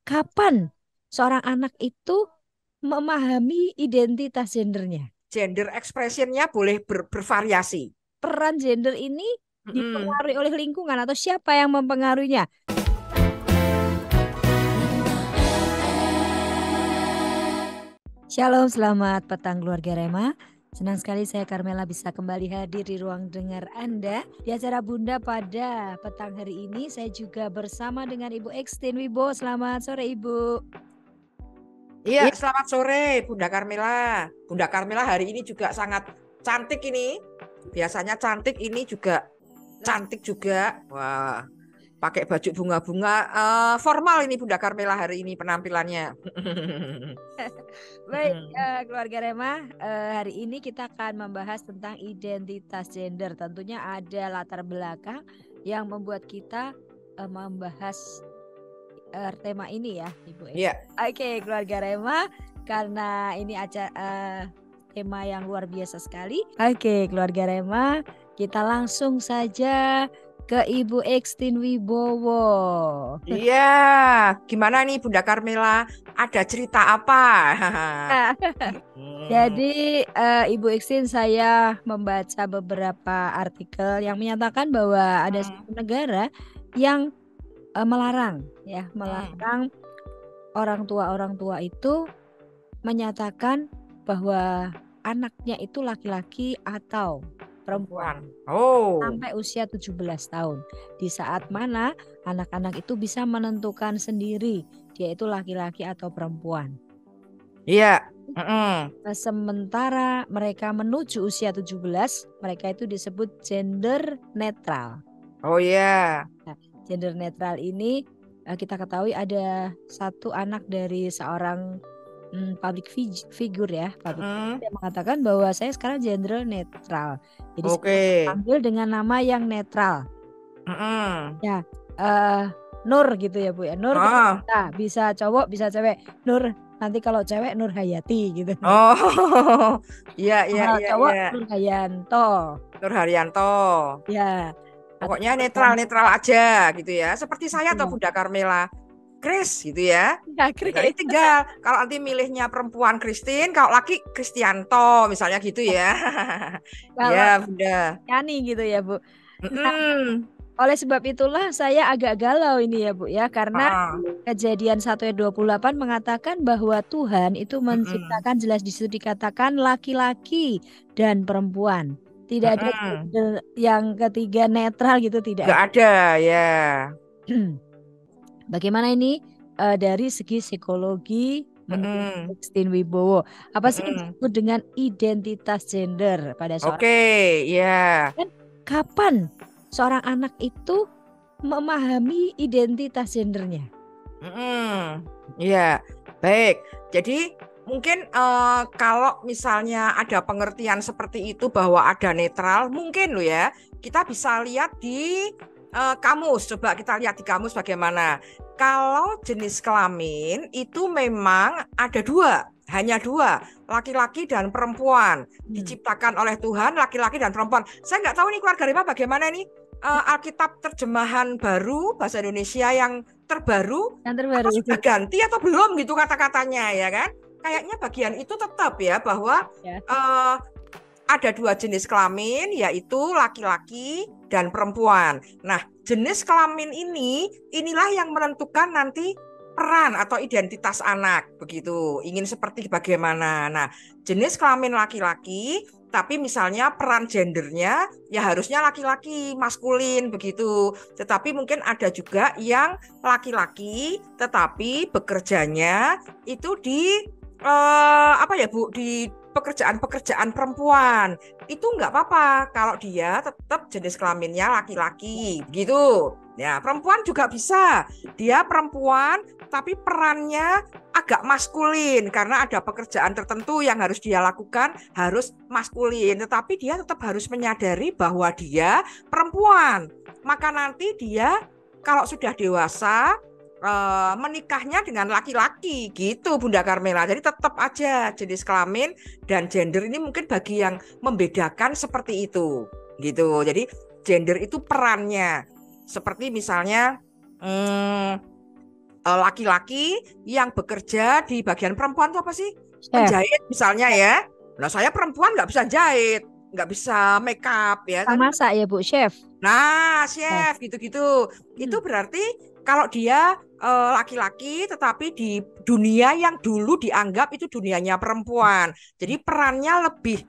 Kapan seorang anak itu memahami identitas gendernya? Gender expressionnya boleh bervariasi. Peran gender ini Mm-mm. dipengaruhi oleh lingkungan atau siapa yang mempengaruhinya? Shalom, selamat petang keluarga Rema. Senang sekali saya Carmela bisa kembali hadir di ruang dengar Anda di acara Bunda pada petang hari ini. Saya juga bersama dengan Ibu Ekstin Wibo. Selamat sore Ibu. Iya, Ya, selamat sore Bunda Carmela. Bunda Carmela hari ini juga sangat cantik ini. Biasanya cantik, ini juga cantik juga. Wah, pakai baju bunga-bunga. Formal ini Bunda Carmela hari ini penampilannya. baik keluarga Rema, hari ini kita akan membahas tentang identitas gender. Tentunya ada latar belakang yang membuat kita membahas tema ini ya, Ibu Eks. Iya. Oke, keluarga Rema, karena ini tema yang luar biasa sekali. Oke, keluarga Rema, kita langsung saja ke Ibu Ekstin Wibowo. Iya, gimana nih Bunda Carmela? Ada cerita apa? Jadi Hmm. Ibu Iksin, saya membaca beberapa artikel yang menyatakan bahwa ada Hmm. suatu negara yang melarang Hmm. orang tua itu menyatakan bahwa anaknya itu laki-laki atau perempuan Perempuan. Oh. sampai usia 17 tahun. Di saat mana anak-anak itu bisa menentukan sendiri dia itu laki-laki atau perempuan. Iya. Mm-mm. Sementara mereka menuju usia 17, mereka itu disebut gender netral. Oh iya. Nah, gender netral ini kita ketahui ada satu anak dari seorang public figure ya, public figure Mm-mm. yang mengatakan bahwa saya sekarang gender netral. Jadi saya Oke. panggil dengan nama yang netral. Mm-mm. Ya, eh Nur gitu ya Bu ya. Nur kalau Ah. bisa cowok, bisa cewek. Nur nanti kalau cewek Nur Hayati gitu. Oh. Iya, iya, Kalau iya, cowok iya. Nur Hayanto. Nur Haryanto. Ya, atau Pokoknya kalau netral-netral aja gitu ya. Seperti saya atau ya, Bunda Carmela. Grace gitu ya. ya Ya, nanti Chris. tinggal kalau nanti milihnya perempuan Christine, kalau laki Kristianto misalnya gitu ya. Kalau Ya, Bunda. Yani gitu ya Bu. Nah, Mm-mm. oleh sebab itulah saya agak galau ini ya Bu ya, karena Ah, Kejadian 1 ayat 28 mengatakan bahwa Tuhan itu mm-mm. menciptakan, jelas di situ dikatakan laki-laki dan perempuan. Tidak ada Mm-mm. gender yang ketiga netral gitu, tidak Nggak ada. ada ya. Bagaimana ini dari segi psikologi menurut Mm-mm. Christine Wibowo? Apa sih yang Mm-mm. disebut dengan identitas gender pada seorang Oke, anak? ya. Dan kapan seorang anak itu memahami identitas gendernya? Mm-mm. Ya, baik. Jadi mungkin kalau misalnya ada pengertian seperti itu bahwa ada netral, mungkin loh ya, kita bisa lihat di kamus. Coba kita lihat di kamus bagaimana. Kalau jenis kelamin itu memang ada dua, hanya dua, laki-laki dan perempuan. Hmm. Diciptakan oleh Tuhan, laki-laki dan perempuan. Saya nggak tahu nih keluarga Rima bagaimana nih Alkitab terjemahan baru bahasa Indonesia yang terbaru Yang apa terbaru itu. sudah ganti atau belum gitu kata-katanya ya kan? Kayaknya bagian itu tetap ya bahwa Ya. eh, ada dua jenis kelamin yaitu laki-laki dan perempuan. Nah, jenis kelamin inilah yang menentukan nanti peran atau identitas anak begitu. Ingin seperti bagaimana. Nah, jenis kelamin laki-laki tapi misalnya peran gendernya ya harusnya laki-laki, maskulin begitu. Tetapi mungkin ada juga yang laki-laki tetapi bekerjanya itu di apa ya Bu, di pekerjaan-pekerjaan perempuan. Itu nggak apa-apa kalau dia tetap jenis kelaminnya laki-laki gitu. Ya, perempuan juga bisa. Dia perempuan tapi perannya agak maskulin karena ada pekerjaan tertentu yang harus dia lakukan harus maskulin, tetapi dia tetap harus menyadari bahwa dia perempuan. Maka nanti dia kalau sudah dewasa menikahnya dengan laki-laki gitu Bunda Carmela. Jadi tetap aja jenis kelamin dan gender ini mungkin bagi yang membedakan seperti itu gitu. Jadi gender itu perannya seperti misalnya hmm, laki-laki yang bekerja di bagian perempuan itu apa sih? Chef. Menjahit misalnya ya. Nah saya perempuan nggak bisa jahit, nggak bisa make up ya. Sama masak ya Bu, chef. Nah, Chef. chef gitu-gitu. Itu berarti kalau dia laki-laki tetapi di dunia yang dulu dianggap itu dunianya perempuan. Jadi perannya lebih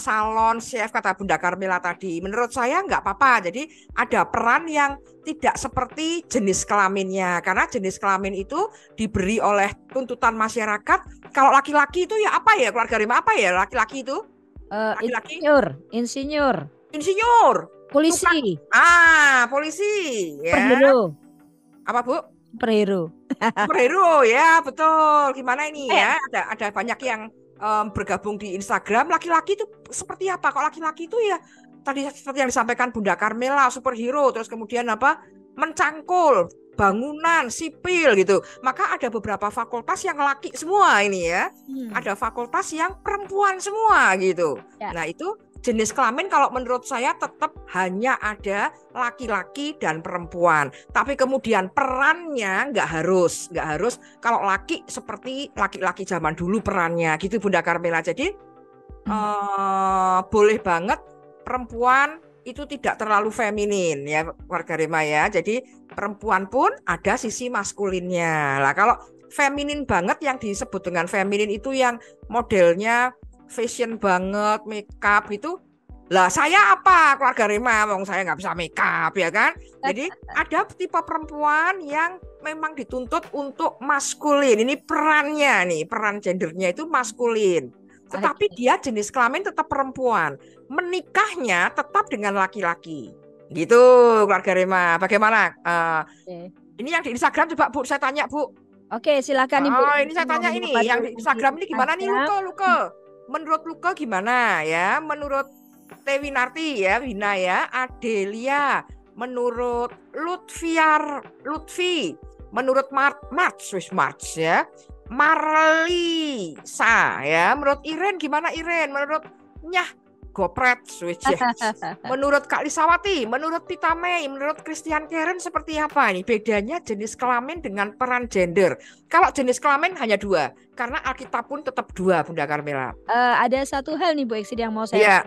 salon chef kata Bunda Karmela tadi. Menurut saya nggak apa-apa. Jadi ada peran yang tidak seperti jenis kelaminnya. Karena jenis kelamin itu diberi oleh tuntutan masyarakat. Kalau laki-laki itu ya apa ya keluarga Rima apa ya laki-laki itu? Laki-laki Insinyur. insinyur. Polisi. Polisi ya. Superhero. Apa Bu? Superhero. Superhero ya, betul. Gimana ini ya? Ada banyak yang bergabung di Instagram. Laki-laki itu seperti apa? Kok laki-laki itu ya tadi seperti yang disampaikan Bunda Karmela, superhero, terus kemudian apa? Mencangkul bangunan sipil gitu. Maka ada beberapa fakultas yang laki semua ini ya. Ada fakultas yang perempuan semua gitu. Ya. Nah, itu jenis kelamin kalau menurut saya tetap hanya ada laki-laki dan perempuan. Tapi kemudian perannya nggak harus kalau laki seperti laki-laki zaman dulu perannya gitu Bunda Karmela. Jadi boleh banget perempuan itu tidak terlalu feminin ya warga Rema ya. Jadi perempuan pun ada sisi maskulinnya. Lah kalau feminin banget yang disebut dengan feminin itu yang modelnya fashion banget, makeup itu. Lah saya apa keluarga Rema, wong saya nggak bisa makeup ya kan. Jadi ada tipe perempuan yang memang dituntut untuk maskulin. Ini perannya nih, peran gendernya itu maskulin. Tetapi dia jenis kelamin tetap perempuan. Menikahnya tetap dengan laki-laki. Gitu keluarga Rema. Bagaimana? Ini yang di Instagram coba Bu, saya tanya Bu. Oke, silakan Ibu. Ini saya tanya ini, yang di Instagram ini gimana nih Luke? Menurut Luke gimana ya? Menurut Tewinarti ya, Wina ya, Adelia, menurut Lutfi, menurut March ya, Marlisa ya, menurut Iren gimana Iren? Menurut Nyah Gopret switch ya. Menurut Kak Lisawati, menurut Tita Mei, menurut Christian Karen seperti apa nih bedanya jenis kelamin dengan peran gender? Kalau jenis kelamin hanya 2, karena Alkitab pun tetap 2 Bunda Karmela. Ada satu hal nih Bu Eksid yang mau saya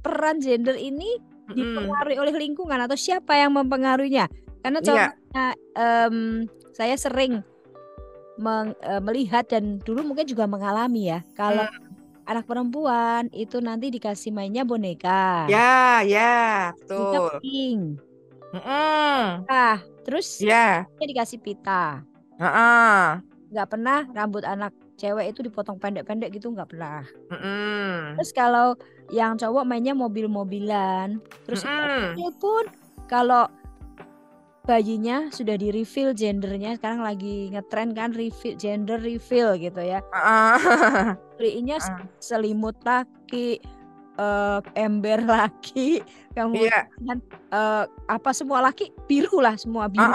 peran gender ini dipengaruhi oleh lingkungan atau siapa yang mempengaruhinya? Karena contohnya saya sering melihat dan dulu mungkin juga mengalami ya kalau anak perempuan itu nanti dikasih mainnya boneka. Ya, betul. Pink. Terus dikasih pita. Nggak pernah rambut anak cewek itu dipotong pendek-pendek gitu, nggak pernah. Terus kalau yang cowok mainnya mobil-mobilan. Terus pun kalau bayinya sudah di reveal gendernya, sekarang lagi ngetren kan gender reveal gitu ya. Beliinnya selimut laki, ember laki, kemudian apa semua laki biru lah, semua biru.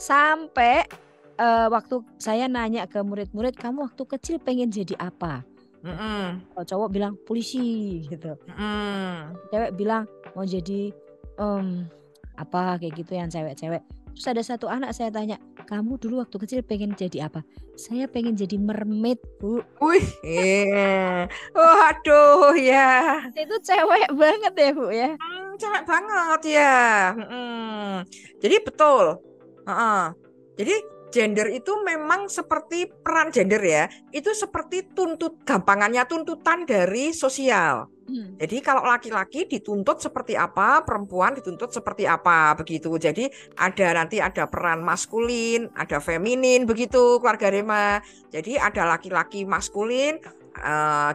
Sampai waktu saya nanya ke murid-murid, kamu waktu kecil pengen jadi apa? Kalau cowok bilang polisi gitu. Cewek bilang mau jadi apa kayak gitu yang cewek-cewek. Terus ada satu anak saya tanya, kamu dulu waktu kecil pengen jadi apa? Saya pengen jadi mermaid Bu. Aduh ya. Itu cewek banget ya Bu ya. Cewek banget ya. Jadi betul. Jadi gender itu memang seperti peran gender ya. Itu seperti gampangannya tuntutan dari sosial. Jadi kalau laki-laki dituntut seperti apa, perempuan dituntut seperti apa, begitu. Jadi nanti ada peran maskulin, ada feminin, begitu keluarga Rema. Jadi ada laki-laki maskulin,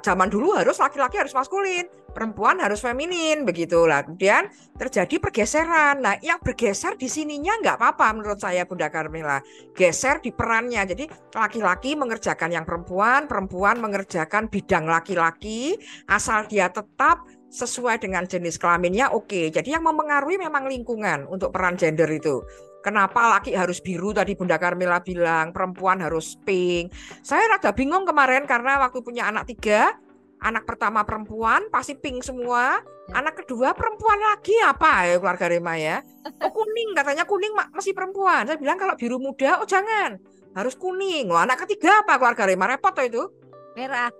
zaman dulu laki-laki harus maskulin, perempuan harus feminin, begitulah. Kemudian terjadi pergeseran. Nah, yang bergeser di sininya nggak apa-apa menurut saya Bunda Karmela. Geser di perannya. Jadi laki-laki mengerjakan yang perempuan, perempuan mengerjakan bidang laki-laki, asal dia tetap sesuai dengan jenis kelaminnya oke. Jadi yang mempengaruhi memang lingkungan untuk peran gender itu. Kenapa laki harus biru tadi Bunda Karmela bilang, perempuan harus pink. Saya rada bingung kemarin karena waktu punya anak 3, Anak pertama perempuan pasti pink semua. Ya. Anak kedua perempuan lagi apa ya keluarga Rema ya? Oh kuning, katanya kuning masih perempuan. Saya bilang kalau biru muda, oh jangan, harus kuning. Oh, anak ketiga apa keluarga Rema? Repot tuh itu. Merah.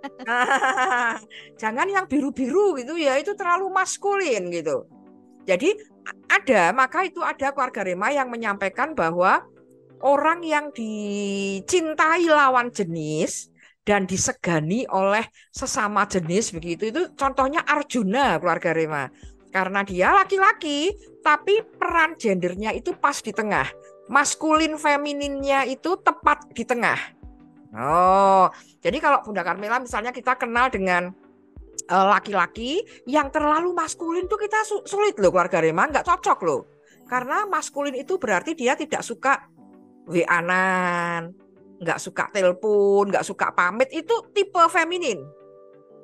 Jangan yang biru-biru gitu ya, itu terlalu maskulin gitu. Jadi maka itu ada keluarga Rema yang menyampaikan bahwa orang yang dicintai lawan jenis dan disegani oleh sesama jenis begitu, itu contohnya Arjuna keluarga Rema. Karena dia laki-laki, tapi peran gendernya itu pas di tengah. Maskulin femininnya itu tepat di tengah. Oh, jadi kalau Bunda Karmela misalnya kita kenal dengan laki-laki yang terlalu maskulin tuh kita sulit loh keluarga Rema, nggak cocok loh. Karena maskulin itu berarti dia tidak suka WA-an, nggak suka telepon, nggak suka pamit, itu tipe feminin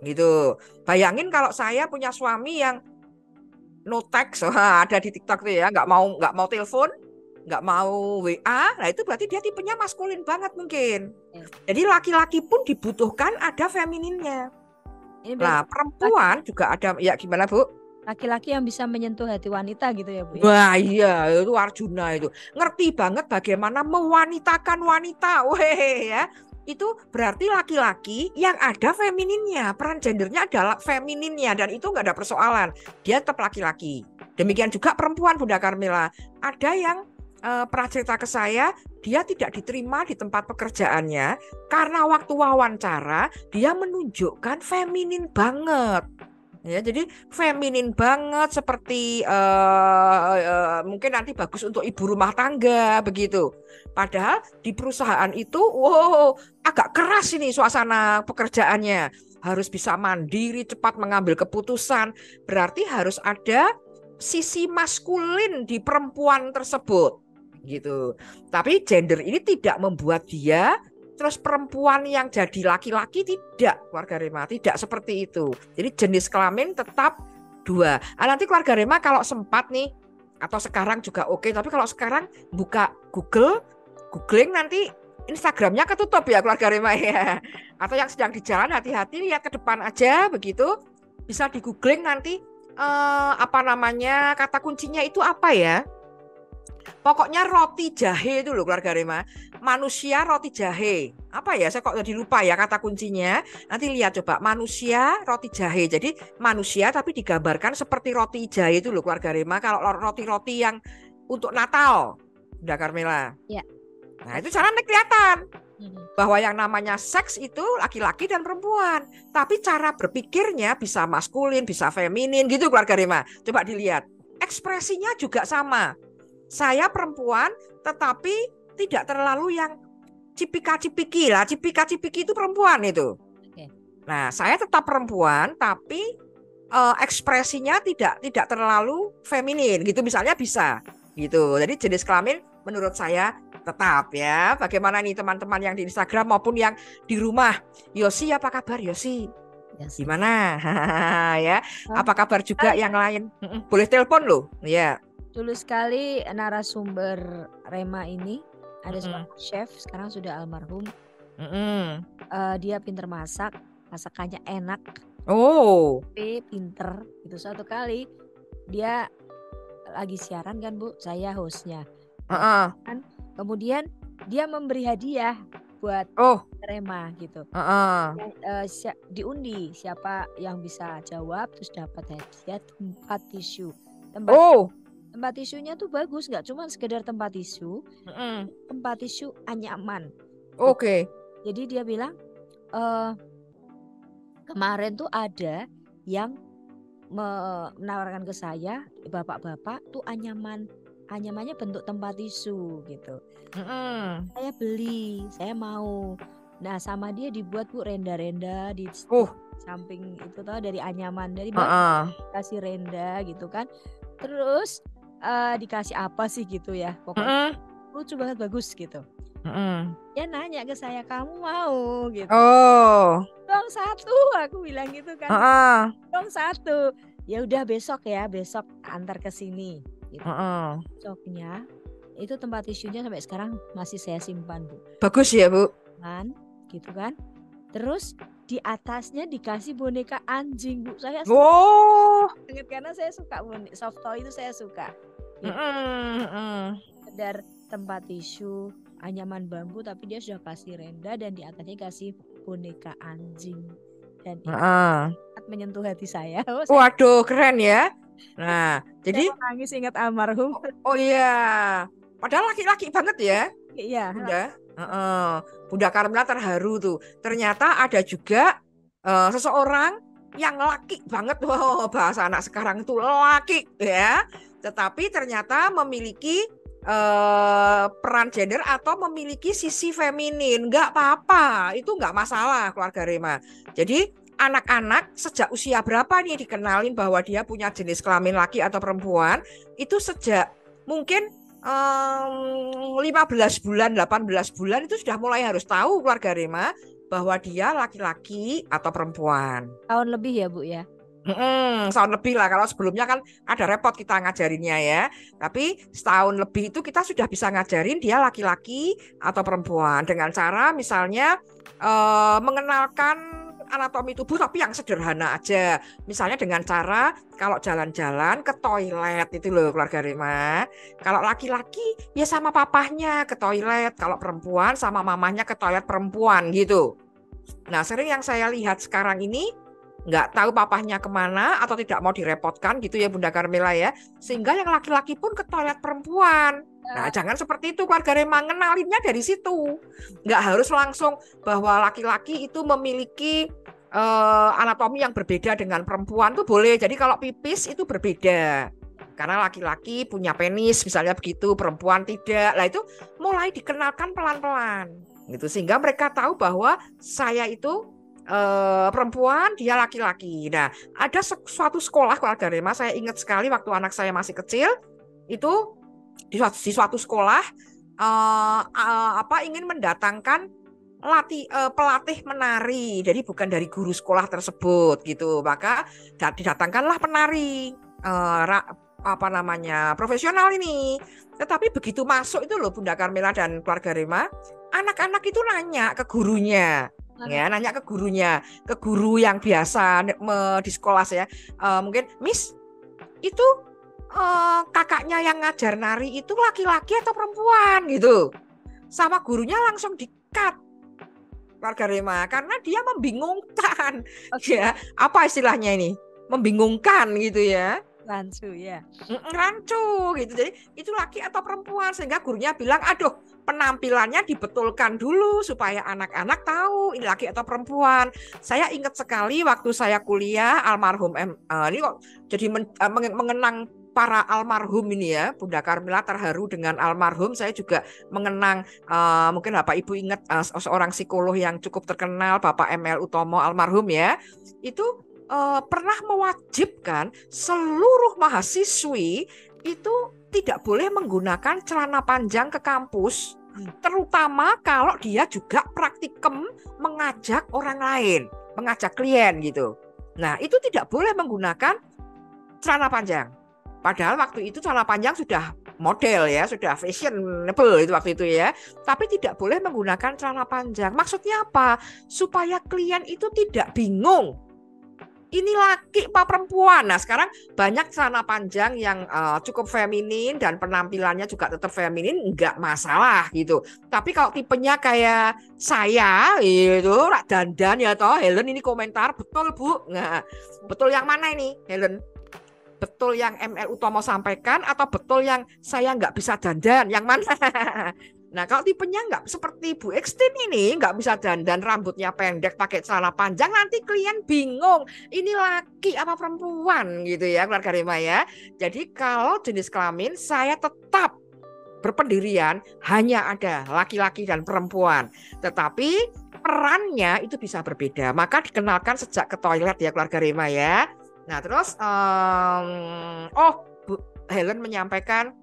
gitu. Bayangin kalau saya punya suami yang no text, ada di TikTok tuh ya, nggak mau telepon, nggak mau WA, nah itu berarti dia tipenya maskulin banget mungkin. Jadi laki-laki pun dibutuhkan ada femininnya. Ini Nah, perempuan juga ada, ya gimana Bu? laki-laki yang bisa menyentuh hati wanita gitu ya Bu ya? Wah iya, itu Arjuna itu. Ngerti banget bagaimana mewanitakan wanita. Weh ya. Itu berarti laki-laki yang ada femininnya. Peran gendernya adalah femininnya. Dan itu nggak ada persoalan. Dia tetap laki-laki. Demikian juga perempuan Bunda Karmela. Ada yang pernah cerita ke saya, dia tidak diterima di tempat pekerjaannya karena waktu wawancara dia menunjukkan feminin banget. Ya, jadi feminin banget seperti mungkin nanti bagus untuk ibu rumah tangga begitu. Padahal di perusahaan itu, wow, agak keras ini suasana pekerjaannya. Harus bisa mandiri, cepat mengambil keputusan. Berarti harus ada sisi maskulin di perempuan tersebut, gitu. Tapi gender ini tidak membuat dia terus perempuan yang jadi laki-laki, tidak keluarga Rema, tidak seperti itu. Jadi jenis kelamin tetap dua. Nanti keluarga Rema kalau sempat nih, atau sekarang juga oke, tapi kalau sekarang buka googling nanti Instagramnya ketutup ya keluarga Rema ya. Atau yang sedang di jalan hati-hati, lihat ke depan aja begitu. Bisa di googling nanti apa namanya, kata kuncinya itu apa ya? Pokoknya roti jahe itu loh keluarga Rema. Manusia roti jahe. Apa ya? Saya kok jadi lupa ya kata kuncinya. Nanti lihat coba, manusia roti jahe. Jadi manusia tapi digambarkan seperti roti jahe itu loh keluarga Rema. Kalau roti-roti yang untuk Natal, udah Carmela. Ya. Nah itu cara kelihatan bahwa yang namanya seks itu laki-laki dan perempuan. Tapi cara berpikirnya bisa maskulin, bisa feminin gitu keluarga Rema. Coba dilihat. Ekspresinya juga sama. Saya perempuan, tetapi tidak terlalu yang cipika-cipiki lah. Cipika-cipiki itu perempuan itu. Oke. Nah, saya tetap perempuan, tapi ekspresinya tidak terlalu feminin gitu. Misalnya bisa gitu. Jadi jenis kelamin menurut saya tetap ya. Bagaimana nih teman-teman yang di Instagram maupun yang di rumah? Yosi, apa kabar Yosi? Gimana? Ya. Apa kabar juga yang lain? Boleh telepon loh. Ya. Dulu sekali narasumber Rema ini ada seorang chef, sekarang sudah almarhum. Dia pinter masak, masakannya enak. Oh. Tapi pinter. Itu suatu kali dia lagi siaran kan Bu, saya hostnya. Kemudian dia memberi hadiah buat Rema gitu. Diundi siapa yang bisa jawab terus dapat hadiah tempat tisu. Tempat tisunya tuh bagus, nggak cuma sekedar tempat tisu, tempat tisu anyaman. Oke. Jadi dia bilang kemarin tuh ada yang menawarkan ke saya, bapak-bapak tuh anyamannya bentuk tempat tisu gitu. Saya beli, saya mau. Nah sama dia dibuat Bu renda-renda di samping itu tahu dari anyaman, dari kasih renda gitu kan. Terus dikasih apa sih gitu ya, pokoknya lucu banget, bagus gitu. Dia nanya ke saya, kamu mau gitu? Dong satu, aku bilang gitu kan. Dong satu. Ya udah besok antar ke sini. Gitu. Besoknya itu tempat tisunya sampai sekarang masih saya simpan Bu. Bagus ya Bu. Kan, gitu kan. Terus di atasnya dikasih boneka anjing, Bu. Saya Oh. ingat karena saya suka soft toy itu, saya suka. Gitu. Sekedar tempat tisu, anyaman bambu, tapi dia sudah kasih renda dan di atasnya kasih boneka anjing. Dan itu sangat menyentuh hati saya. Waduh, keren ya. Nah, jadi saya nangis ingat almarhum. Oh iya, padahal laki-laki banget ya. Iya. Bunda. Bunda Karmila terharu tuh. Ternyata ada juga seseorang yang laki banget. Wow, bahasa anak sekarang itu laki ya. Tetapi ternyata memiliki peran gender atau memiliki sisi feminin. Nggak apa-apa, itu nggak masalah keluarga Rema. Jadi anak-anak sejak usia berapa nih dikenalin bahwa dia punya jenis kelamin laki atau perempuan, itu sejak mungkin 15 bulan, 18 bulan itu sudah mulai harus tahu keluarga Rema bahwa dia laki-laki atau perempuan. Tahun lebih ya, Bu ya? Setahun lebih lah, kalau sebelumnya kan ada repot kita ngajarinnya ya. Tapi setahun lebih itu kita sudah bisa ngajarin dia laki-laki atau perempuan dengan cara misalnya mengenalkan anatomi tubuh tapi yang sederhana aja. Misalnya dengan cara kalau jalan-jalan ke toilet itu loh keluarga Rema. Kalau laki-laki ya sama papahnya ke toilet, kalau perempuan sama mamahnya ke toilet perempuan gitu. Nah, sering yang saya lihat sekarang ini nggak tahu papahnya kemana atau tidak mau direpotkan gitu ya Bunda Karmila ya. Sehingga yang laki-laki pun ke toilet perempuan. Nah, jangan seperti itu keluarga Rema, ngenalinnya dari situ. Nggak harus langsung bahwa laki-laki itu memiliki anatomi yang berbeda dengan perempuan tuh boleh. Jadi kalau pipis itu berbeda. Karena laki-laki punya penis misalnya begitu, perempuan tidak. Lah itu mulai dikenalkan pelan-pelan. Gitu sehingga mereka tahu bahwa saya itu perempuan, dia laki-laki. Nah, ada suatu sekolah keluarga Rema, saya ingat sekali waktu anak saya masih kecil, itu di suatu sekolah ingin mendatangkan pelatih menari, jadi bukan dari guru sekolah tersebut gitu, maka didatangkanlah penari profesional ini. Tetapi begitu masuk itu loh Bunda Karmila dan keluarga Rema, anak-anak itu nanya ke gurunya. Ya, nanya ke gurunya, ke guru yang biasa di sekolah saya, mungkin Miss itu kakaknya yang ngajar nari itu laki-laki atau perempuan gitu. Sama gurunya langsung di-cut keluarga Rema karena dia membingungkan. Ya, apa istilahnya ini? Membingungkan gitu ya. Rancu ya. Rancu gitu. Jadi itu laki atau perempuan, sehingga gurunya bilang, aduh, penampilannya dibetulkan dulu supaya anak-anak tahu ini laki atau perempuan. Saya ingat sekali waktu saya kuliah almarhum ini kok jadi mengenang para almarhum ini ya, Bunda Karmila terharu dengan almarhum. Saya juga mengenang mungkin Bapak Ibu ingat seorang psikolog yang cukup terkenal, Bapak M.L. Utomo almarhum ya. Itu pernah mewajibkan seluruh mahasiswi itu tidak boleh menggunakan celana panjang ke kampus, terutama kalau dia juga praktikum mengajak orang lain, mengajak klien gitu. Nah, itu tidak boleh menggunakan celana panjang. Padahal waktu itu celana panjang sudah model ya, sudah fashionable itu waktu itu ya. Tapi tidak boleh menggunakan celana panjang. Maksudnya apa? Supaya klien itu tidak bingung. Ini laki apa perempuan. Nah, sekarang banyak celana panjang yang cukup feminin dan penampilannya juga tetap feminin, enggak masalah gitu. Tapi kalau tipenya kayak saya itu dandan ya toh, Helen ini komentar betul Bu. Nah, betul yang mana ini Helen? Betul yang M.L. Utomo sampaikan atau betul yang saya nggak bisa dandan? Yang mana? Nah, kalau tipenya nggak seperti Bu Ekstin ini, nggak bisa dandan, rambutnya pendek, pakai celana panjang, nanti klien bingung, ini laki apa perempuan gitu ya, keluarga Rema ya. Jadi kalau jenis kelamin, saya tetap berpendirian hanya ada laki-laki dan perempuan. Tetapi perannya itu bisa berbeda. Maka dikenalkan sejak ke toilet ya, keluarga Rema ya. Nah, terus Bu Helen menyampaikan,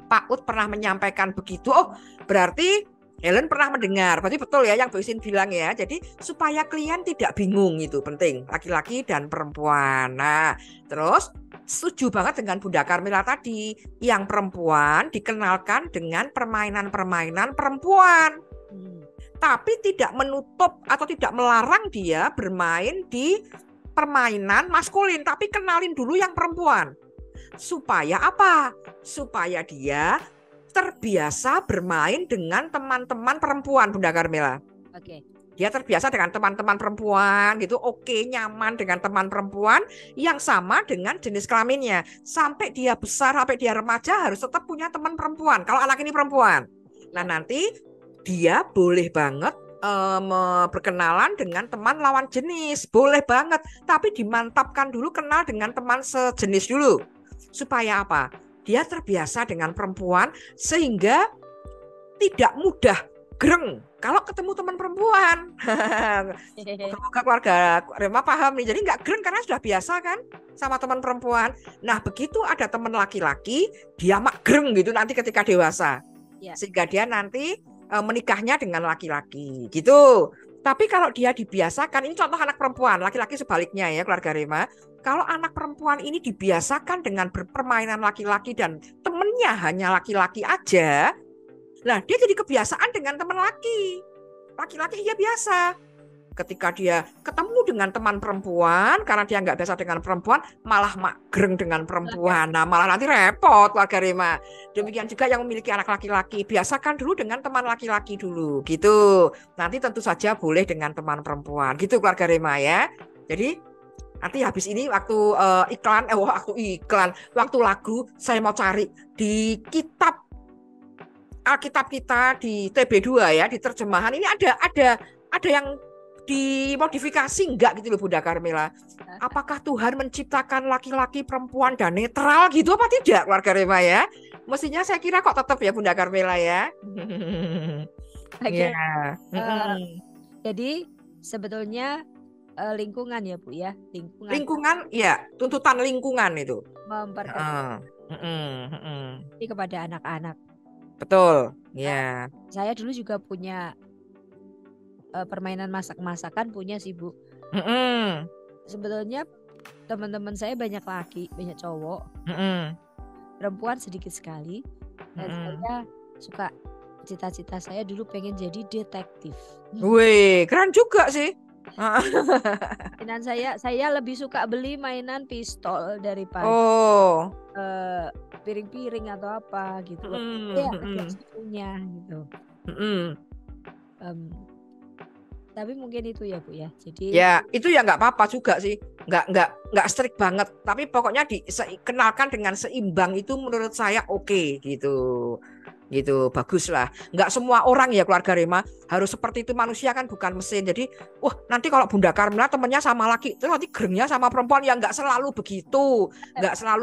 Pak Ut pernah menyampaikan begitu. Oh, berarti Helen pernah mendengar. Berarti betul ya yang Bu Isin bilang ya. Jadi supaya klien tidak bingung itu penting, laki-laki dan perempuan. Nah, terus setuju banget dengan Bunda Karmila tadi. Yang perempuan dikenalkan dengan permainan-permainan perempuan. Tapi tidak menutup atau tidak melarang dia bermain di permainan maskulin, tapi kenalin dulu yang perempuan. Supaya apa? Supaya dia terbiasa bermain dengan teman-teman perempuan, Bunda Carmela. Oke. Dia terbiasa dengan teman-teman perempuan gitu, oke, nyaman dengan teman perempuan yang sama dengan jenis kelaminnya. Sampai dia besar, sampai dia remaja harus tetap punya teman perempuan. Kalau anak ini perempuan. Nah, nanti dia boleh banget berkenalan dengan teman lawan jenis. Boleh banget, tapi dimantapkan dulu kenal dengan teman sejenis dulu. Supaya apa? Dia terbiasa dengan perempuan sehingga tidak mudah greng kalau ketemu teman perempuan. Semoga keluarga Rema paham nih. Jadi nggak greng karena sudah biasa kan sama teman perempuan. Nah, begitu ada teman laki-laki, dia mak greng gitu nanti ketika dewasa. Sehingga dia nanti menikahnya dengan laki-laki gitu. Tapi kalau dia dibiasakan, ini contoh anak perempuan, laki-laki sebaliknya ya keluarga Rema. Kalau anak perempuan ini dibiasakan dengan berpermainan laki-laki dan temennya hanya laki-laki aja, nah dia jadi kebiasaan dengan teman laki-laki ya biasa. Ketika dia ketemu dengan teman perempuan, karena dia nggak biasa dengan perempuan, malah magreng dengan perempuan. Nah, malah nanti repot keluarga Rema. Demikian juga yang memiliki anak laki-laki, biasakan dulu dengan teman laki-laki dulu, gitu. Nanti tentu saja boleh dengan teman perempuan, gitu keluarga Rema ya. Jadi nanti habis ini waktu waktu lagu saya mau cari di kitab Alkitab kita di TB2 ya, di terjemahan ini ada yang dimodifikasi enggak gitu loh Bunda Carmela. Apakah Tuhan menciptakan laki-laki, perempuan dan netral gitu apa tidak keluarga Rema ya? Mestinya saya kira kok tetap ya Bunda Carmela ya. Oke. Jadi sebetulnya lingkungan ya Bu ya, lingkungan ya, tuntutan lingkungan itu memperkenalkan kepada anak-anak. Betul ya. Saya dulu juga punya permainan masak-masakan punya sih Bu. Sebetulnya teman-teman saya banyak laki, banyak cowok, perempuan sedikit sekali. Dan saya suka, cita-cita saya dulu pengen jadi detektif. Wih, keren juga sih. Dan saya lebih suka beli mainan pistol daripada piring-piring atau apa gitu loh. Ya, ada punya gitu. Tapi mungkin itu ya Bu ya. Jadi ya itu ya nggak apa-apa juga sih, nggak strict banget. Tapi pokoknya dikenalkan dengan seimbang itu menurut saya oke gitu bagus lah. Nggak semua orang ya keluarga Rema harus seperti itu, manusia kan bukan mesin. Jadi nanti kalau Bunda Carmela temennya sama laki itu nanti gerengnya sama perempuan, ya nggak selalu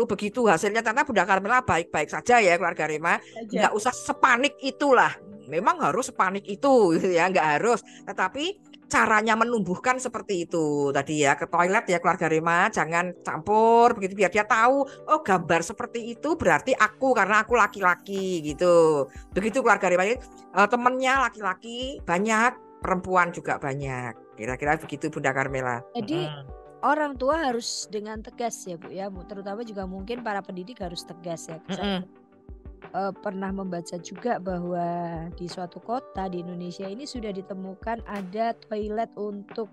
begitu hasilnya. Karena Bunda Carmela baik-baik saja ya keluarga Rema, nggak usah sepanik itulah. Memang harus sepanik itu gitu ya, nggak harus, tetapi caranya menumbuhkan seperti itu tadi ya, ke toilet ya keluarga Rema, jangan campur begitu, biar dia tahu gambar seperti itu berarti aku karena aku laki-laki gitu. Begitu keluarga Rema, temennya laki-laki banyak, perempuan juga banyak, kira-kira begitu Bunda Carmela. Jadi orang tua harus dengan tegas ya Bu ya, terutama juga mungkin para pendidik harus tegas ya. Pernah membaca juga bahwa di suatu kota di Indonesia ini sudah ditemukan ada toilet untuk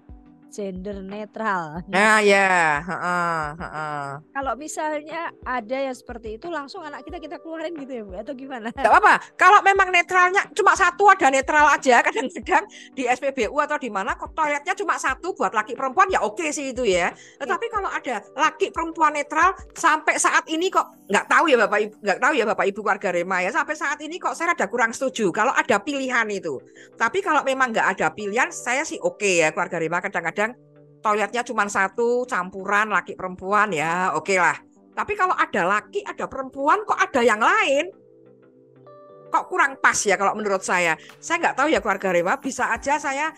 gender netral. Nah ya, kalau misalnya ada yang seperti itu, langsung anak kita keluarin gitu ya Bu, atau gimana? Gak apa-apa. Kalau memang netralnya cuma satu, ada netral aja. Kadang-kadang di SPBU atau di mana kok toiletnya cuma satu buat laki perempuan, ya oke sih itu ya. Tetapi kalau ada laki perempuan netral sampai saat ini kok nggak tahu ya Bapak Ibu keluarga Rema ya, sampai saat ini kok saya ada kurang setuju kalau ada pilihan itu. Tapi kalau memang nggak ada pilihan, saya sih oke ya keluarga Rema, kadang-kadang toiletnya cuma satu, campuran laki perempuan ya oke lah. Tapi kalau ada laki, ada perempuan, kok ada yang lain, kok kurang pas ya kalau menurut saya. Saya nggak tahu ya keluarga Rema, bisa aja saya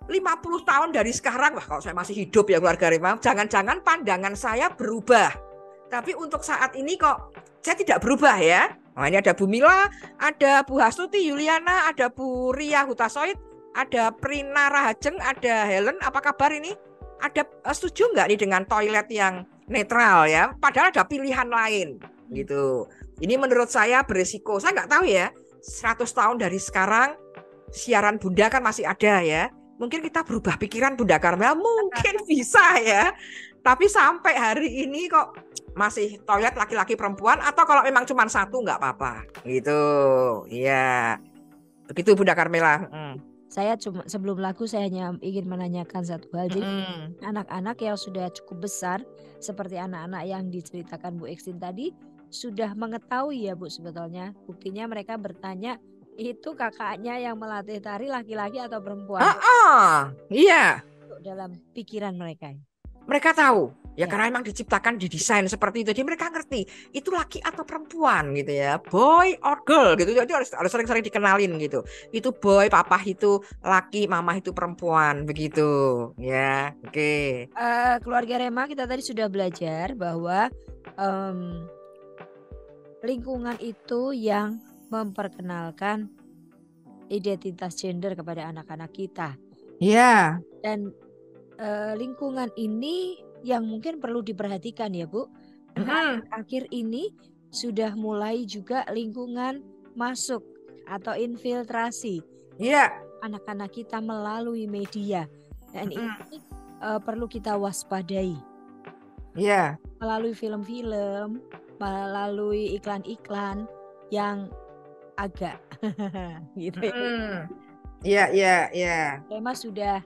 50 tahun dari sekarang, wah kalau saya masih hidup ya keluarga Rema, jangan-jangan pandangan saya berubah. Tapi untuk saat ini kok saya tidak berubah ya. Nah, ini ada Bu Mila, ada Bu Hastuti Yuliana, ada Bu Ria Hutasoid, ada Prina Rahajeng, ada Helen. Apa kabar ini? Ada setuju nggak nih dengan toilet yang netral ya? Padahal ada pilihan lain gitu. Ini menurut saya beresiko. Saya nggak tahu ya, 100 tahun dari sekarang siaran Bunda kan masih ada ya. Mungkin kita berubah pikiran Bunda Karmela, mungkin bisa ya. Tapi sampai hari ini kok masih toilet laki-laki perempuan, atau kalau memang cuma satu nggak apa-apa gitu. Iya. Begitu Bunda Karmela. Saya cuma sebelum lagu saya hanya ingin menanyakan satu hal. Jadi Mm-mm. anak-anak yang sudah cukup besar seperti anak-anak yang diceritakan Bu Eksin tadi sudah mengetahui ya Bu sebetulnya. Buktinya mereka bertanya itu kakaknya yang melatih tari laki-laki atau perempuan. Iya. Dalam pikiran mereka. Mereka tahu ya, Ya. karena emang diciptakan didesain seperti itu. Jadi mereka ngerti itu laki atau perempuan gitu ya, boy or girl gitu. Jadi harus sering-sering dikenalin gitu. Itu boy, papa itu laki, mama itu perempuan begitu ya. Oke. Keluarga Rema kita tadi sudah belajar bahwa lingkungan itu yang memperkenalkan identitas gender kepada anak-anak kita. Iya. Dan lingkungan ini yang mungkin perlu diperhatikan ya Bu. Akhir ini sudah mulai juga lingkungan masuk atau infiltrasi. Iya. Anak-anak kita melalui media. Dan ini perlu kita waspadai. Iya. Melalui film-film, melalui iklan-iklan yang agak gitu ya. Iya. Rema sudah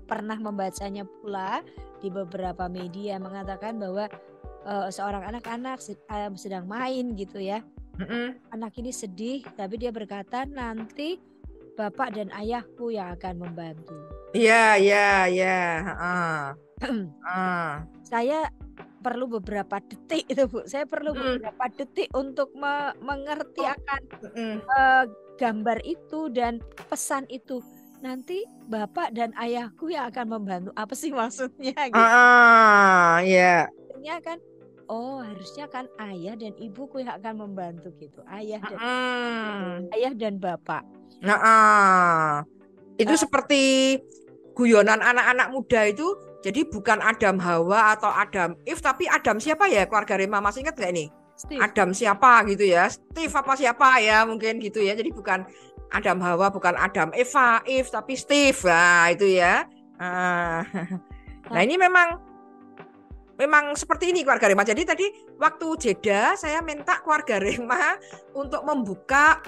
pernah membacanya pula di beberapa media mengatakan bahwa seorang anak-anak sedang main gitu ya. Anak ini sedih tapi dia berkata nanti bapak dan ayahku yang akan membantu. Iya. Saya perlu beberapa detik itu Bu. Saya perlu beberapa detik untuk mengerti akan gambar itu dan pesan itu. Nanti bapak dan ayahku yang akan membantu. Apa sih maksudnya gitu? Iya. Maksudnya kan harusnya kan ayah dan ibuku yang akan membantu gitu. Ayah dan bapak. Itu seperti guyonan anak-anak muda itu. Jadi bukan Adam Hawa atau Adam Eve, tapi Adam siapa ya keluarga Rema, masih ingat nggak ini? Steve. Adam siapa gitu ya, Steve apa siapa ya mungkin gitu ya. Jadi bukan Adam Hawa, bukan Adam Eve, tapi Steve. Nah itu ya. Nah ini memang seperti ini keluarga Rema. Jadi tadi waktu jeda saya minta keluarga Rema untuk membuka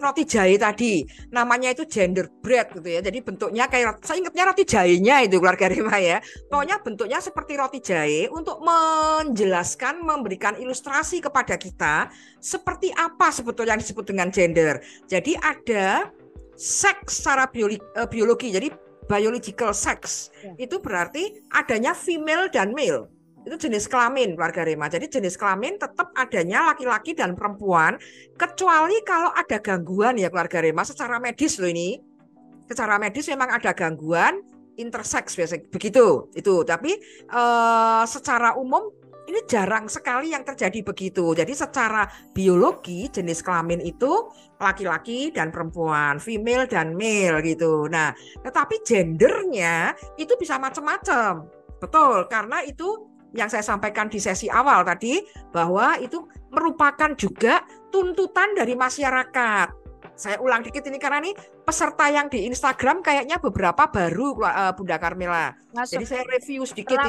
roti jahe tadi. Namanya itu gender bread gitu ya. Jadi bentuknya kayak, saya ingatnya roti jahenya itu keluarga Rema ya. Pokoknya bentuknya seperti roti jahe untuk menjelaskan, memberikan ilustrasi kepada kita seperti apa sebetulnya yang disebut dengan gender. Jadi ada seks secara biologi. Jadi biological sex itu berarti adanya female dan male. Itu jenis kelamin keluarga Rema. Jadi jenis kelamin tetap adanya laki-laki dan perempuan, kecuali kalau ada gangguan ya keluarga Rema, secara medis loh ini. Secara medis memang ada gangguan intersex biasanya begitu itu. Tapi secara umum ini jarang sekali yang terjadi begitu. Jadi secara biologi jenis kelamin itu laki-laki dan perempuan, female dan male gitu. Nah, tetapi gendernya itu bisa macam-macam. Betul, karena itu yang saya sampaikan di sesi awal tadi, bahwa itu merupakan juga tuntutan dari masyarakat. Saya ulang dikit ini karena nih peserta yang di Instagram kayaknya beberapa baru Bunda Karmela. Jadi saya review sedikit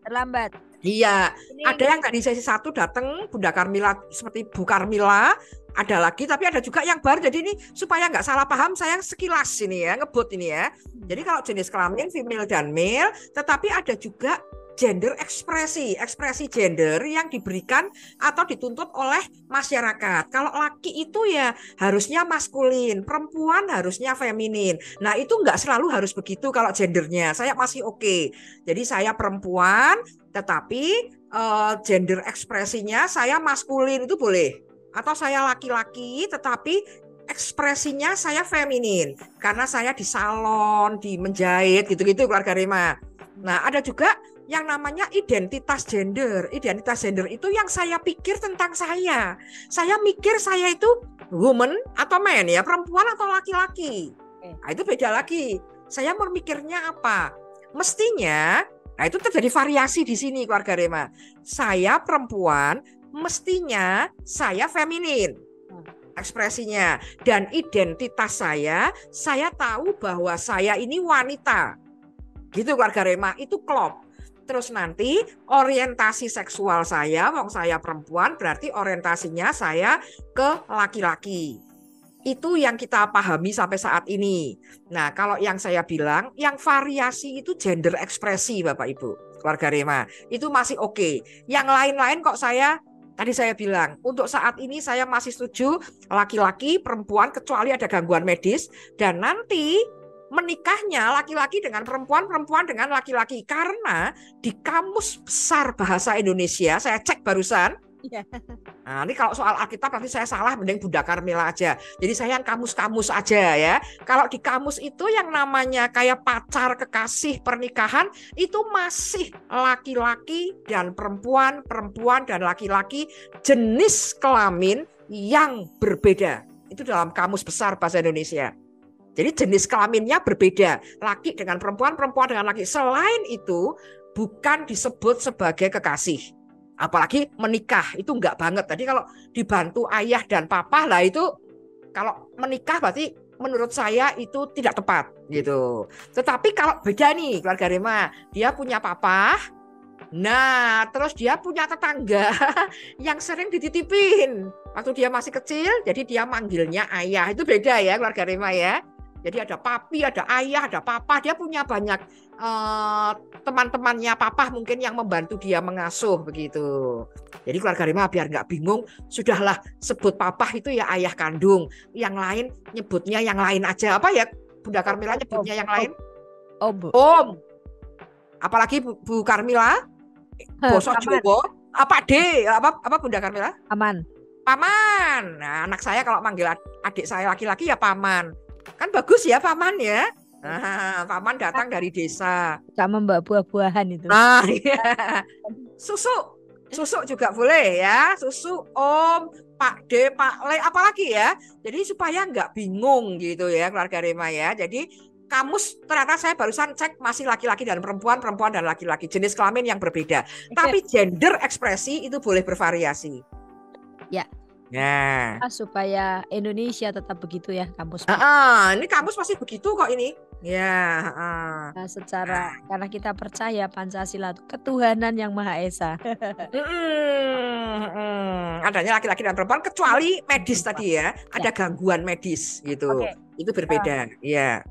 terlambat. Iya, ada yang tadi sesi 1 datang Bunda Karmela seperti Bu Karmela, ada lagi tapi ada juga yang baru. Jadi ini supaya nggak salah paham, saya sekilas ini ya, ngebut ini ya. Jadi kalau jenis kelamin female dan male, tetapi ada juga gender ekspresi gender yang diberikan atau dituntut oleh masyarakat. Kalau laki itu ya harusnya maskulin, perempuan harusnya feminin. Nah itu nggak selalu harus begitu kalau gendernya. Saya masih oke. Jadi saya perempuan, tetapi gender ekspresinya saya maskulin itu boleh. Atau saya laki-laki, tetapi ekspresinya saya feminin. Karena saya di salon, di menjahit, gitu-gitu keluarga Rema. Nah ada juga yang namanya identitas gender. Identitas gender itu yang saya pikir tentang saya. Saya mikir saya itu woman atau man ya, perempuan atau laki-laki. Nah, itu beda lagi. Saya memikirnya apa? Mestinya, nah itu terjadi variasi di sini keluarga Rema. Saya perempuan, mestinya saya feminin. ekspresinya. Dan identitas saya tahu bahwa saya ini wanita. Gitu keluarga Rema, itu klop. Terus nanti orientasi seksual saya, wong saya perempuan, berarti orientasinya saya ke laki-laki. Itu yang kita pahami sampai saat ini. Nah, kalau yang saya bilang, yang variasi itu gender ekspresi Bapak Ibu, keluarga Rema. Itu masih oke. Yang lain-lain kok tadi saya bilang, untuk saat ini saya masih setuju laki-laki, perempuan, kecuali ada gangguan medis. Dan nanti menikahnya laki-laki dengan perempuan, perempuan dengan laki-laki. Karena di Kamus Besar Bahasa Indonesia, saya cek barusan, nah, ini kalau soal Alkitab nanti saya salah, mending Bunda Karmila aja. Jadi saya yang kamus-kamus aja ya. Kalau di kamus itu yang namanya kayak pacar, kekasih, pernikahan, itu masih laki-laki dan perempuan, perempuan dan laki-laki, jenis kelamin yang berbeda. Itu dalam Kamus Besar Bahasa Indonesia. Jadi jenis kelaminnya berbeda. Laki dengan perempuan, perempuan dengan laki. Selain itu bukan disebut sebagai kekasih. Apalagi menikah, itu enggak banget. Tadi kalau dibantu ayah dan papa lah, itu kalau menikah berarti menurut saya itu tidak tepat gitu. Tetapi kalau beda nih keluarga Rema, dia punya papa, nah terus dia punya tetangga yang sering dititipin waktu dia masih kecil, jadi dia manggilnya ayah. Itu beda ya keluarga Rema ya. Jadi ada papi, ada ayah, ada papa. Dia punya banyak teman-temannya papa mungkin yang membantu dia mengasuh begitu. Jadi keluarga Rema biar nggak bingung, sudahlah sebut papa itu ya ayah kandung. Yang lain nyebutnya yang lain aja. Apa ya Bunda Karmila nyebutnya yang lain? Om. Apalagi Bu Karmila? Bosok Jowo. Apa D? Apa Bunda Karmila? Paman. Nah, anak saya kalau manggil adik saya laki-laki ya paman. Kan bagus ya paman ya. Nah, paman datang dari desa. Sama mbak buah-buahan itu. Nah, iya. Susu juga boleh ya. Susu, Om, Pak D, Pak Le, apalagi ya. Jadi supaya nggak bingung gitu ya keluarga Rema ya. Jadi kamus ternyata saya barusan cek masih laki-laki dan perempuan, perempuan dan laki-laki. Jenis kelamin yang berbeda. Tapi gender ekspresi itu boleh bervariasi. Ya. Nah, supaya Indonesia tetap begitu ya kampus. Ini kampus masih begitu kok ini. Ya. Nah, karena kita percaya Pancasila itu ketuhanan yang Maha Esa. Adanya laki-laki dan perempuan kecuali medis tadi ya. Ada gangguan medis gitu. Itu berbeda. Ya.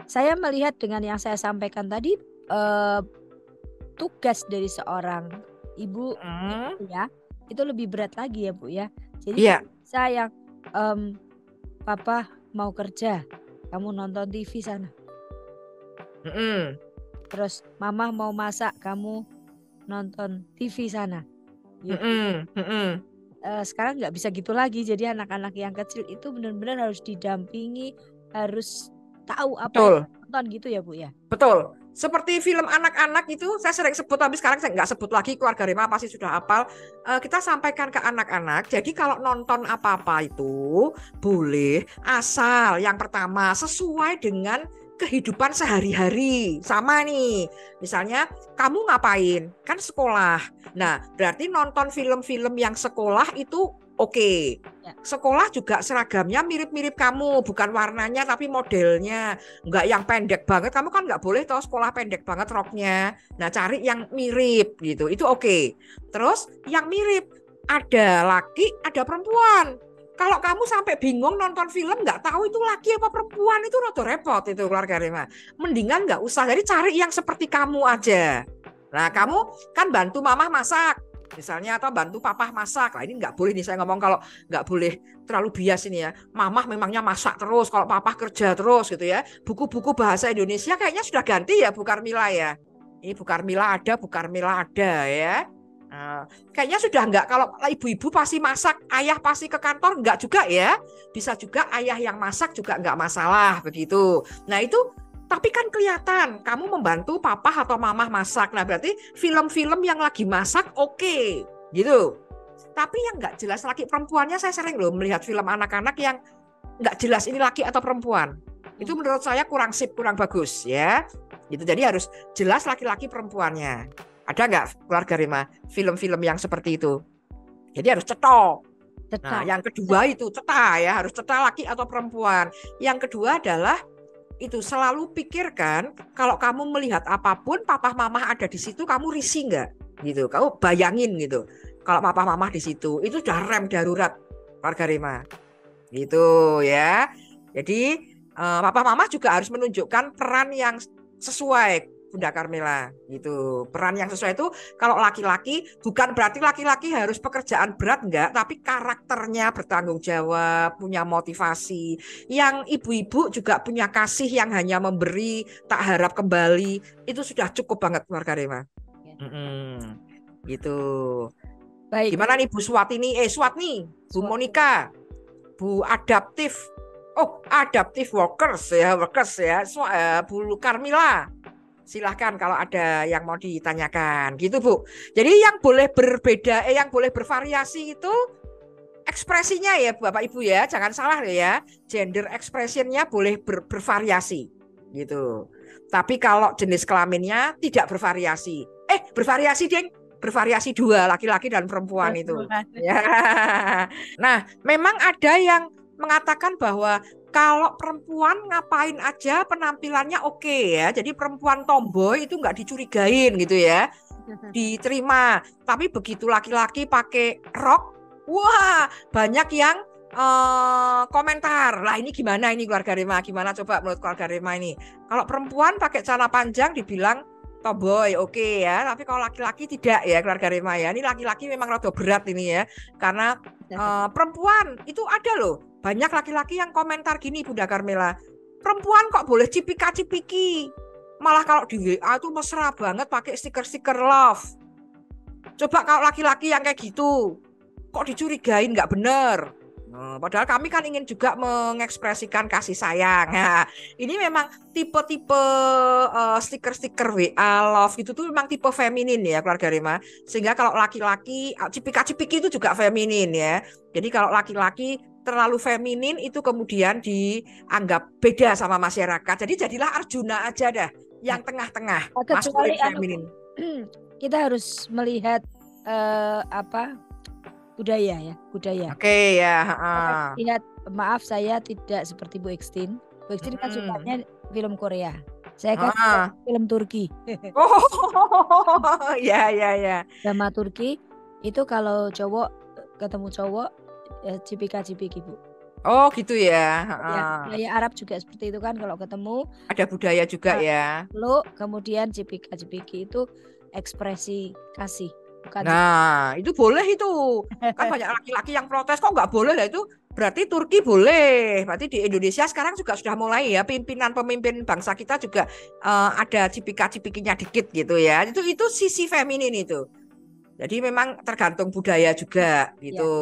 Saya melihat dengan yang saya sampaikan tadi, tugas dari seorang ibu ya itu lebih berat lagi ya Bu ya. Jadi saya papa mau kerja, kamu nonton TV sana. Terus mama mau masak, kamu nonton TV sana. Sekarang nggak bisa gitu lagi. Jadi anak-anak yang kecil itu benar-benar harus didampingi, harus tahu apa yang nonton gitu ya Bu ya. Betul. Seperti film anak-anak itu saya sering sebut, tapi sekarang saya nggak sebut lagi, keluarga Rema pasti sudah hafal. Kita sampaikan ke anak-anak, jadi kalau nonton apa-apa itu boleh, asal yang pertama sesuai dengan kehidupan sehari-hari. Sama nih, misalnya kamu ngapain? Kan sekolah. Nah, berarti nonton film-film yang sekolah itu oke. Sekolah juga seragamnya mirip-mirip kamu, bukan warnanya tapi modelnya. Enggak yang pendek banget, kamu kan nggak boleh tahu sekolah pendek banget roknya. Nah, cari yang mirip gitu, itu oke. Terus yang mirip, ada laki, ada perempuan. Kalau kamu sampai bingung nonton film nggak tahu itu laki apa perempuan, itu rada repot itu keluarga Rema. Mendingan nggak usah, jadi cari yang seperti kamu aja. Nah, kamu kan bantu mama masak misalnya, atau bantu papa masak. Nah, ini nggak boleh nih saya ngomong, kalau nggak boleh terlalu bias ini ya. Mamah memangnya masak terus, kalau papa kerja terus gitu ya. Buku-buku bahasa Indonesia kayaknya sudah ganti ya Bu Karmila ya. Ini Bu Karmila ada, Bu Karmila ada ya. Nah, kayaknya sudah enggak, kalau ibu-ibu pasti masak, ayah pasti ke kantor, enggak juga ya. Bisa juga ayah yang masak juga enggak masalah begitu. Nah itu, tapi kan kelihatan kamu membantu papa atau mamah masak. Nah berarti film-film yang lagi masak oke, gitu. Tapi yang enggak jelas laki perempuannya, saya sering loh melihat film anak-anak yang enggak jelas ini laki atau perempuan. Itu menurut saya kurang sip, kurang bagus ya. Gitu. Jadi harus jelas laki-laki perempuannya. Ada nggak keluarga Rema film-film yang seperti itu? Jadi harus cetok. Nah, Cetak. yang kedua itu ceta ya, harus ceta laki atau perempuan. Yang kedua adalah itu selalu pikirkan kalau kamu melihat apapun papa mama ada di situ kamu risih nggak gitu. Kamu bayangin gitu. Kalau papa mama di situ itu udah rem darurat keluarga Rema. Gitu ya. Jadi papa mama juga harus menunjukkan peran yang sesuai Bunda Carmela gitu. Peran yang sesuai itu kalau laki-laki bukan berarti laki-laki harus pekerjaan berat enggak, tapi karakternya bertanggung jawab, punya motivasi. Yang ibu-ibu juga punya kasih yang hanya memberi, tak harap kembali. Itu sudah cukup banget keluarga Rema. Gitu. Baik. Gimana nih Bu Swatini? Swatni, Bu Suatu. Monica, Bu Adaptif. Oh, Adaptive workers ya. Bu Carmila. Silahkan kalau ada yang mau ditanyakan gitu Bu. Jadi yang boleh berbeda, yang boleh bervariasi itu ekspresinya ya Bapak Ibu ya, jangan salah ya. Gender expressionnya boleh bervariasi gitu. Tapi kalau jenis kelaminnya tidak bervariasi. Bervariasi deng, bervariasi dua laki-laki dan perempuan itu. Ya. Nah, memang ada yang mengatakan bahwa kalau perempuan ngapain aja penampilannya oke ya. Jadi perempuan tomboy itu nggak dicurigain gitu ya. Diterima. Tapi begitu laki-laki pakai rok, wah banyak yang komentar. Lah ini gimana ini keluarga Rema? Gimana coba menurut keluarga Rema ini? Kalau perempuan pakai celana panjang dibilang tomboy, oke ya. Tapi kalau laki-laki tidak ya keluarga Rema ya. Ini laki-laki memang rada berat ini ya. Karena perempuan itu ada loh. Banyak laki-laki yang komentar gini Bunda Carmela. Perempuan kok boleh cipika-cipiki? Malah kalau di WA tuh mesra banget pakai stiker-stiker love. Coba kalau laki-laki yang kayak gitu, kok dicurigain nggak bener? Padahal kami kan ingin juga mengekspresikan kasih sayang. Nah, ini memang tipe-tipe stiker-stiker WA love itu tuh memang tipe feminin ya keluarga Rema. Sehingga kalau laki-laki cipika-cipiki itu juga feminin ya. Jadi kalau laki-laki terlalu feminin itu kemudian dianggap beda sama masyarakat. Jadi jadilah Arjuna aja dah, yang tengah-tengah, maskulin feminin. Kita harus melihat budaya ya, budaya. Oke ya. Lihat, maaf saya tidak seperti Bu Ekstin. Bu Ekstin kan sukanya film Korea. Saya kan film Turki. Oh, ya. Drama Turki itu kalau cowok ketemu cowok cipika-cipiki Bu. Oh gitu ya. Budaya Arab juga seperti itu kan, kalau ketemu ada budaya juga ya. Lo kemudian cipika-cipiki itu ekspresi kasih. Bukan Nah, itu boleh itu. Kan banyak laki-laki yang protes kok nggak boleh lah itu. Berarti Turki boleh. Berarti di Indonesia sekarang juga sudah mulai ya pemimpin bangsa kita juga ada cipika-cipikinya dikit gitu ya. Itu sisi feminin itu. Jadi memang tergantung budaya juga gitu.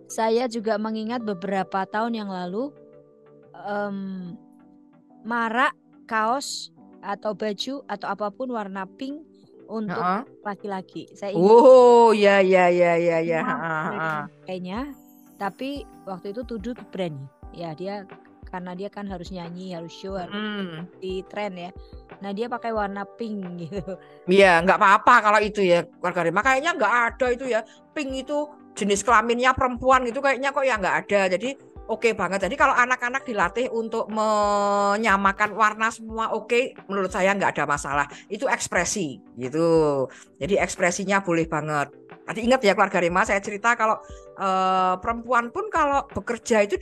Saya juga mengingat beberapa tahun yang lalu marak kaos atau baju atau apapun warna pink untuk laki-laki. Saya ingat. Oh ya. Kayaknya, tapi waktu itu tuduh brand ya, dia karena dia kan harus nyanyi, harus show, harus di tren ya. Nah dia pakai warna pink gitu. Iya, nggak apa-apa kalau itu ya keluarga Rema. Kayaknya nggak ada itu ya. Pink itu jenis kelaminnya perempuan gitu kayaknya kok ya nggak ada. Jadi oke banget. Jadi kalau anak-anak dilatih untuk menyamakan warna semua oke, menurut saya nggak ada masalah. Itu ekspresi gitu. Jadi ekspresinya boleh banget. Tadi ingat ya keluarga Rema, saya cerita kalau perempuan pun kalau bekerja itu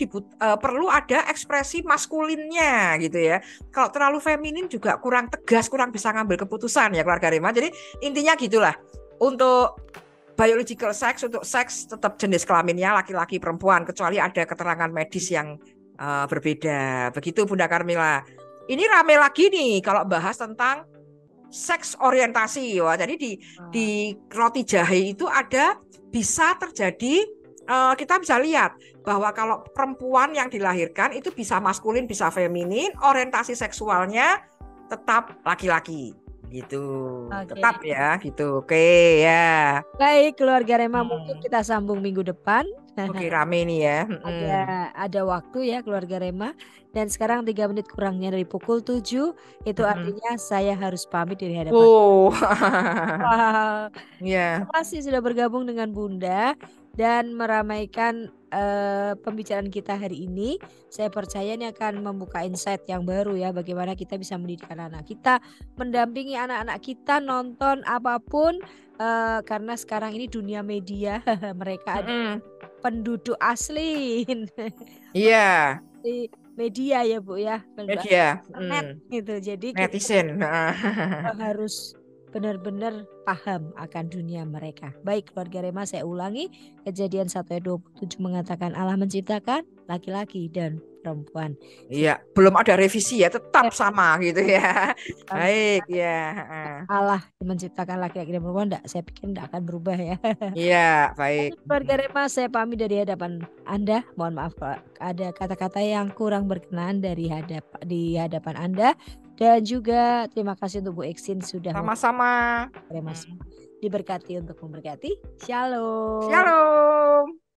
perlu ada ekspresi maskulinnya gitu ya. Kalau terlalu feminin juga kurang tegas, kurang bisa ngambil keputusan ya keluarga Rema. Jadi intinya gitulah. Untuk biological sex, untuk seks tetap jenis kelaminnya laki-laki perempuan, kecuali ada keterangan medis yang berbeda. Begitu Bunda Carmila. Ini rame lagi nih kalau bahas tentang seks orientasi. Wah, jadi di roti jahe itu ada bisa terjadi, kita bisa lihat bahwa kalau perempuan yang dilahirkan itu bisa maskulin, bisa feminin, orientasi seksualnya tetap laki-laki gitu. Tetap ya gitu. Oke ya. Baik keluarga Rema, mungkin kita sambung minggu depan. Oke, rame nih ya. Ada waktu ya keluarga Rema. Dan sekarang 3 menit kurangnya dari pukul 7. Itu artinya saya harus pamit dari hadapan. Oh. Terima kasih sudah bergabung dengan Bunda. dan meramaikan pembicaraan kita hari ini. Saya percaya ini akan membuka insight yang baru ya, bagaimana kita bisa mendidik anak-anak kita, mendampingi anak-anak kita nonton apapun, karena sekarang ini dunia media mereka ada Mm-mm. penduduk asli Iya, di media ya Bu ya, media. internet gitu. Jadi kita Netizen. harus benar-benar paham akan dunia mereka. Baik keluarga Rema, saya ulangi, Kejadian 1 ayat 27 mengatakan Allah menciptakan laki-laki dan perempuan. Iya, belum ada revisi ya, tetap Eh, sama gitu ya. Baik ya. Allah menciptakan laki-laki dan perempuan, enggak, saya pikir enggak akan berubah ya. Iya, baik. Baik, keluarga Rema, saya pamit dari hadapan Anda. Mohon maaf kalau ada kata-kata yang kurang berkenan di hadapan Anda. Dan juga terima kasih untuk Bu Eksin sudah Sama-sama. Rema semua. Diberkati untuk memberkati. Shalom. Shalom.